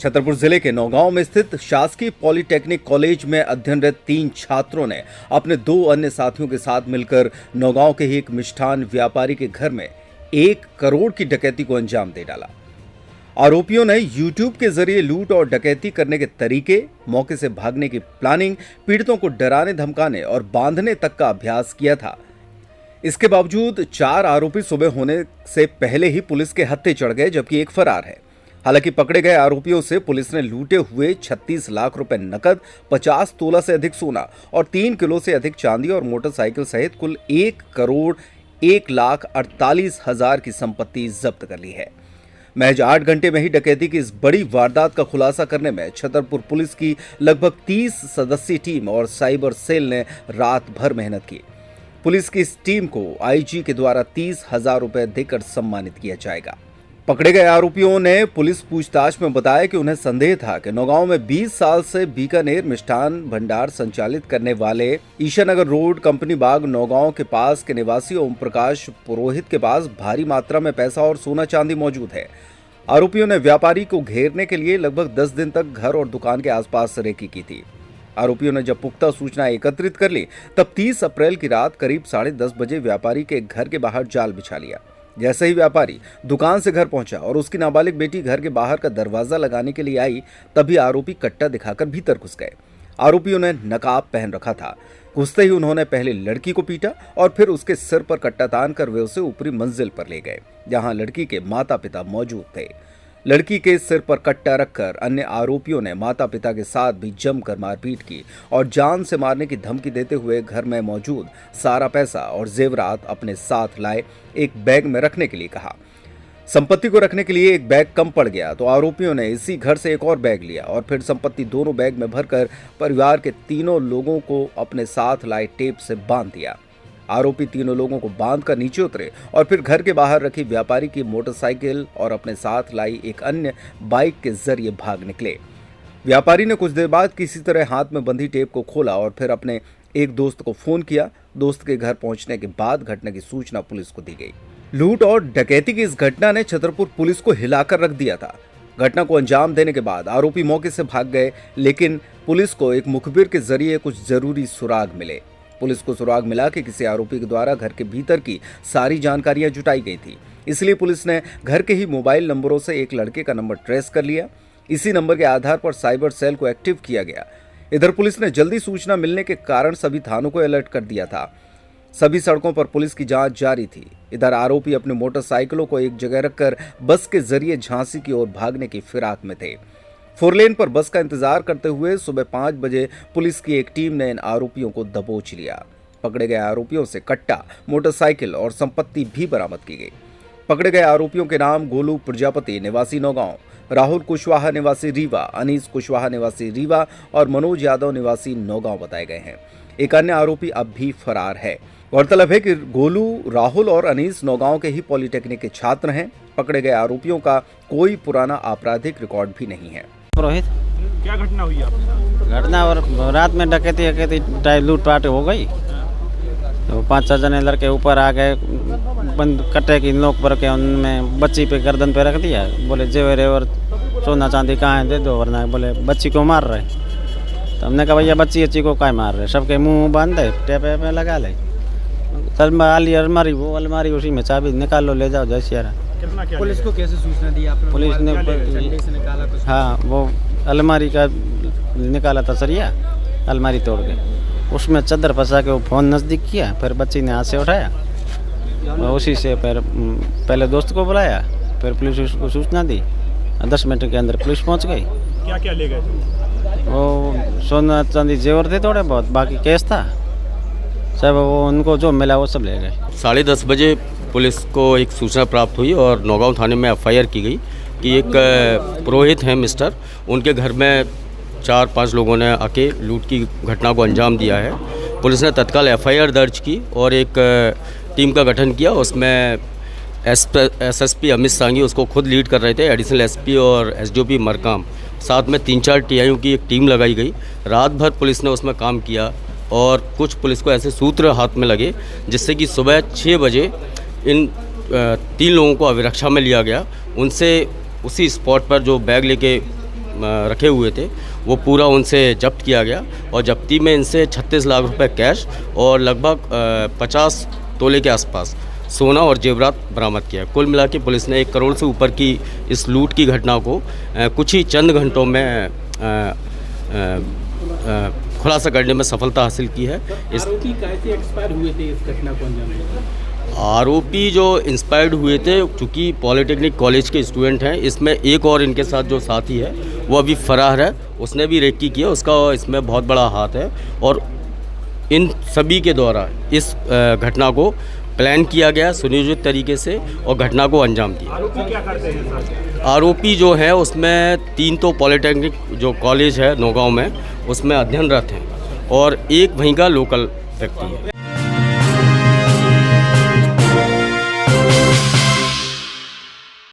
छतरपुर जिले के नौगांव में स्थित शासकीय पॉलिटेक्निक कॉलेज में अध्ययनरत 3 छात्रों ने अपने 2 अन्य साथियों के साथ मिलकर नौगांव के ही एक मिष्ठान व्यापारी के घर में 1 करोड़ की डकैती को अंजाम दे डाला। आरोपियों ने यूट्यूब के जरिए लूट और डकैती करने के तरीके, मौके से भागने की प्लानिंग, पीड़ितों को डराने धमकाने और बांधने तक का अभ्यास किया था। इसके बावजूद 4 आरोपी सुबह होने से पहले ही पुलिस के हत्थे चढ़ गए, जबकि एक फरार है। हालांकि पकड़े गए आरोपियों से पुलिस ने लूटे हुए 36 लाख रुपए नकद, 50 तोला से अधिक सोना और 3 किलो से अधिक चांदी और मोटरसाइकिल सहित कुल 1 करोड़ 1,48,000 की संपत्ति जब्त कर ली है। महज 8 घंटे में ही डकैती की इस बड़ी वारदात का खुलासा करने में छतरपुर पुलिस की लगभग 30 सदस्यीय टीम और साइबर सेल ने रात भर मेहनत की। पुलिस की इस टीम को आईजी के द्वारा 30,000 रुपए देकर सम्मानित किया जाएगा। पकड़े गए आरोपियों ने पुलिस पूछताछ में बताया कि उन्हें संदेह था कि नौगांव में 20 साल से बीकानेर मिष्ठान भंडार संचालित करने वाले ईशानगर रोड कंपनी बाग नौगांव के पास के निवासी ओम प्रकाश पुरोहित के पास भारी मात्रा में पैसा और सोना चांदी मौजूद है। आरोपियों ने व्यापारी को घेरने के लिए लगभग 10 दिन तक घर और दुकान के आसपास रेकी की थी। आरोपियों ने जब पुख्ता सूचना एकत्रित कर ली, तब 30 अप्रैल की रात करीब 10:30 बजे व्यापारी के घर के बाहर जाल बिछा लिया। जैसे ही व्यापारी दुकान से घर पहुंचा और उसकी नाबालिग बेटी घर के बाहर का दरवाजा लगाने के लिए आई, तभी आरोपी कट्टा दिखाकर भीतर घुस गए। आरोपियों ने नकाब पहन रखा था। घुसते ही उन्होंने पहले लड़की को पीटा और फिर उसके सिर पर कट्टा तान कर वे उसे ऊपरी मंजिल पर ले गए, जहां लड़की के माता पिता मौजूद थे। लड़की के सिर पर कट्टा रखकर अन्य आरोपियों ने माता पिता के साथ भी जमकर मारपीट की और जान से मारने की धमकी देते हुए घर में मौजूद सारा पैसा और जेवरात अपने साथ लाए एक बैग में रखने के लिए कहा। संपत्ति को रखने के लिए एक बैग कम पड़ गया तो आरोपियों ने इसी घर से एक और बैग लिया और फिर संपत्ति दोनों बैग में भरकर परिवार के तीनों लोगों को अपने साथ लाए टेप से बांध दिया। आरोपी तीनों लोगों को बांधकर नीचे उतरे और फिर घर के बाहर रखी व्यापारी की मोटरसाइकिल और अपने साथ लाई एक अन्य बाइक के जरिए भाग निकले। व्यापारी ने कुछ देर बाद किसी तरह हाथ में बंधी टेप को खोला और फिर अपने एक दोस्त को फोन किया। दोस्त के घर पहुंचने के बाद घटना की सूचना पुलिस को दी गई। लूट और डकैती की इस घटना ने छतरपुर पुलिस को हिलाकर रख दिया था। घटना को अंजाम देने के बाद आरोपी मौके से भाग गए, लेकिन पुलिस को एक मुखबिर के जरिए कुछ जरूरी सुराग मिले। पुलिस को सुराग मिला कि किसी आरोपी के द्वारा घर के भीतर की सारी जानकारियां जुटाई गई थी। इसलिए पुलिस ने घर के ही मोबाइल नंबरों से एक लड़के का नंबर ट्रेस कर लिया। इसी नंबर के आधार पर साइबर सेल को एक्टिव किया गया। इधर पुलिस ने जल्दी सूचना मिलने के कारण सभी थानों को अलर्ट कर दिया था। सभी सड़कों पर पुलिस की जांच जारी थी। इधर आरोपी अपने मोटरसाइकिलों को एक जगह रखकर बस के जरिए झांसी की ओर भागने की फिराक में थे। 4 लेन पर बस का इंतजार करते हुए सुबह 5 बजे पुलिस की एक टीम ने इन आरोपियों को दबोच लिया। पकड़े गए आरोपियों से कट्टा, मोटरसाइकिल और संपत्ति भी बरामद की गई। पकड़े गए आरोपियों के नाम गोलू प्रजापति निवासी नौगांव, राहुल कुशवाहा निवासी रीवा, अनीस कुशवाहा निवासी रीवा और मनोज यादव निवासी नौगांव बताए गए हैं। एक अन्य आरोपी अब भी फरार है। गौरतलब है कि गोलू, राहुल और अनीस नौगांव के ही पॉलिटेक्निक के छात्र हैं। पकड़े गए आरोपियों का कोई पुराना आपराधिक रिकॉर्ड भी नहीं है। पुरोहित, क्या घटना हुई आपके साथ? घटना और रात में डकैती लूटपाट हो गई तो 5-6 जने लड़के ऊपर आ गए, बंद कट्टे की नोक पर के उनमें बच्ची पे गर्दन पे रख दिया। बोले जेवर और सोना चांदी कहाँ है, दे दो, वरना बोले बच्ची को मार रहे। तो हमने कहा भैया बच्ची को काय मार रहे, सबके मुंह बांध दे, टेप में लगा ले। अलमारी वो अलमारी उसी में चाबी निकाल लो, ले जाओ जैसे यार। पुलिस को कैसे सूचना दी आपने? पुलिस ने से निकाला कुछ? हाँ, वो अलमारी का निकाला था सरिया, अलमारी तोड़ के उसमें चादर फंसा के वो फ़ोन नज़दीक किया, फिर बच्ची ने हाथ से उठाया और उसी से फिर पहले दोस्त को बुलाया, फिर पुलिस को सूचना दी। 10 मिनट के अंदर पुलिस पहुंच गई। क्या क्या ले गए? वो सोना चांदी जेवर थे थोड़े बहुत, बाकी केस था सब, वो उनको जो मिला वो सब ले गए। 10:30 बजे पुलिस को एक सूचना प्राप्त हुई और नौगांव थाने में एफआईआर की गई कि एक पुरोहित हैं मिस्टर, उनके घर में 4-5 लोगों ने आके लूट की घटना को अंजाम दिया है। पुलिस ने तत्काल एफआईआर दर्ज की और एक टीम का गठन किया। उसमें एसएसपी अमित सांगी उसको खुद लीड कर रहे थे, एडिशनल एसपी और एसडीओपी मरकाम, साथ में 3-4 टीआईओ की एक टीम लगाई गई। रात भर पुलिस ने उसमें काम किया और कुछ पुलिस को ऐसे सूत्र हाथ में लगे जिससे कि सुबह 6 बजे इन 3 लोगों को अभिरक्षा में लिया गया। उनसे उसी स्पॉट पर जो बैग लेके रखे हुए थे वो पूरा उनसे जब्त किया गया और जब्ती में इनसे 36 लाख रुपए कैश और लगभग 50 तोले के आसपास सोना और जेवरात बरामद किया। कुल मिला के पुलिस ने 1 करोड़ से ऊपर की इस लूट की घटना को कुछ ही चंद घंटों में खुलासा करने में सफलता हासिल की है। इस आरोपी कैसे एक्सपायर हुए थे इस घटना को अंजाम देने? आरोपी जो इंस्पायर्ड हुए थे चूँकि पॉलिटेक्निक कॉलेज के स्टूडेंट हैं, इसमें एक और इनके साथ जो साथी है वो अभी फरार है, उसने भी रेकी किया, उसका इसमें बहुत बड़ा हाथ है और इन सभी के द्वारा इस घटना को प्लान किया गया सुनियोजित तरीके से और घटना को अंजाम दिया। आरोपी क्या करते हैं सर? आरोपी जो है उसमें 3 तो पॉलिटेक्निक जो कॉलेज है नौगांव में उसमें अध्ययनरत हैं और एक वहीं का लोकल व्यक्ति है।